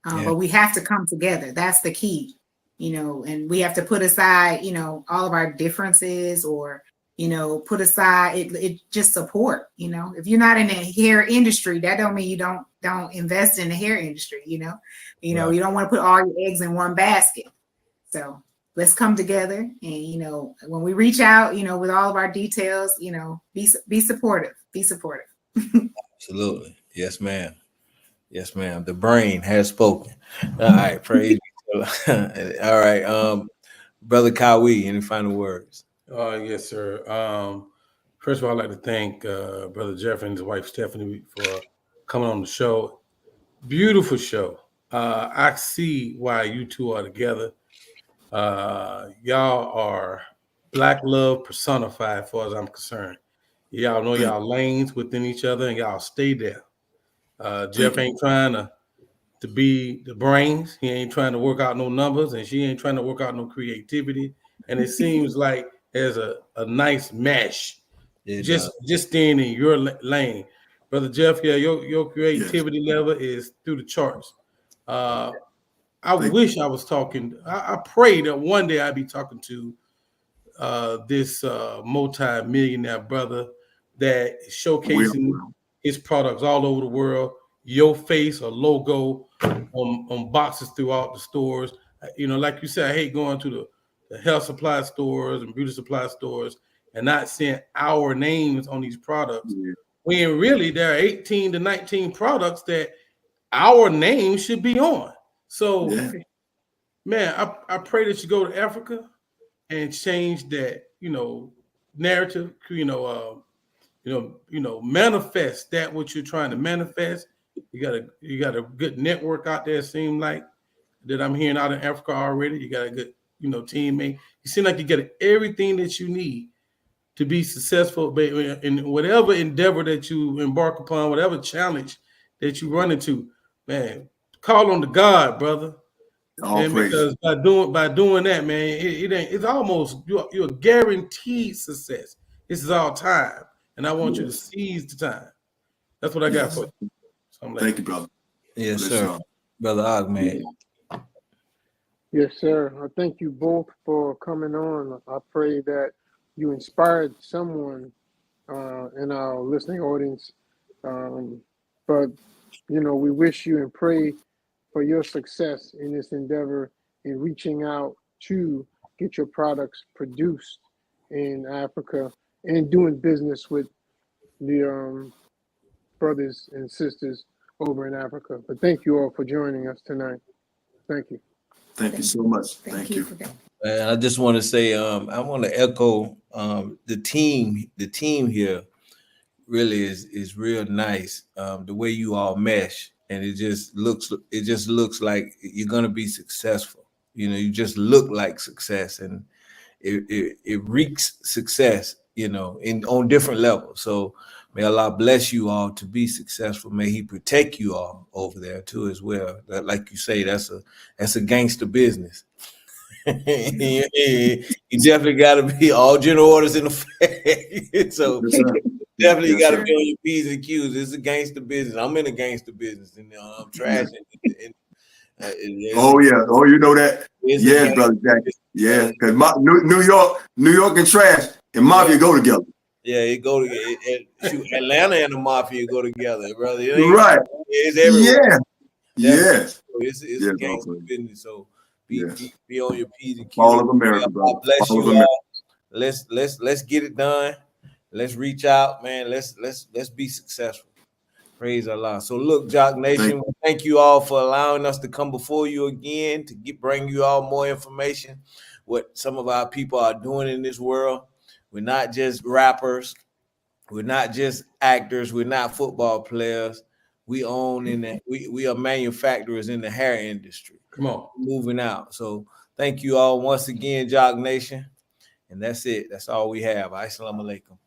But we have to come together. That's the key, and we have to put aside, all of our differences, or, put aside it just support, if you're not in the hair industry, that don't mean you don't invest in the hair industry, you don't want to put all your eggs in one basket. So let's come together and, when we reach out, with all of our details, be supportive, Absolutely. Yes, ma'am. Yes, ma'am. The brain has spoken. All right. Praise. All right. Brother Kawi, any final words? Yes, sir. First of all, I'd like to thank Brother Jeff and his wife Stephanie for coming on the show. Beautiful show. I see why you two are together. Y'all are Black love personified, as far as I'm concerned. Y'all know y'all lanes within each other, and y'all stay there. Jeff ain't trying to be the brains. He ain't trying to work out no numbers, and she ain't trying to work out no creativity. And it seems like there's a nice mesh. Just staying in your lane. Brother Jeff, yeah, your creativity level is through the charts. I wish I was talking. I pray that one day I'd be talking to this multi-millionaire brother that is showcasing his products all over the world. Your face or logo on boxes throughout the stores. You know, like you said, I hate going to the health supply stores and beauty supply stores and not seeing our names on these products. Yeah. When really there are 18 to 19 products that our name should be on. So, man, I pray that you go to Africa and change that, narrative, manifest that what you're trying to manifest. You got a good network out there, seem like, that I'm hearing out in Africa already. You got a good, teammate. You seem like you get everything that you need to be successful in whatever endeavor that you embark upon, whatever challenge that you run into. Man, call on the God, brother. And because by doing that, man, it's almost you're guaranteed success. This is all time, and I want you to seize the time. That's what I got for you. Thank you, brother. Yes, sir. Brother Og, man. Yes, sir. I thank you both for coming on. I pray that you inspired someone in our listening audience. But, we wish you and pray for your success in this endeavor in reaching out to get your products produced in Africa and doing business with the brothers and sisters over in Africa. But thank you all for joining us tonight. Thank you. Thank you so much. Thank you. I just want to say, I want to echo the team here really is real nice. The way you all mesh, and it just looks like you're gonna be successful. You just look like success, and it reeks success, on different levels. So may Allah bless you all to be successful. May He protect you all over there too as well. Like you say, that's a gangster business. You definitely got to be all general orders in effect. So definitely got to be on your P's and Q's. It's a gangster business. I'm in a gangster business, and I'm trashing. Oh yeah, you know that. Yes, brother Jack. Yeah, because New York and trash and mafia go together. Yeah, it go together. Atlanta and the mafia go together, brother. Right. It's everywhere. Yeah. Yes. It's a gangster business. So be on your P's and Q's. All of America, brother. God bless you all. Let's get it done. Let's reach out, man. Let's be successful. Praise Allah. So look, Jock Nation, thank you all for allowing us to come before you again to bring you all more information, what some of our people are doing in this world. We're not just rappers. We're not just actors. We're not football players. We own we are manufacturers in the hair industry. Come on. Moving out. So thank you all once again, Jock Nation. And that's it. That's all we have. Assalamu alaikum.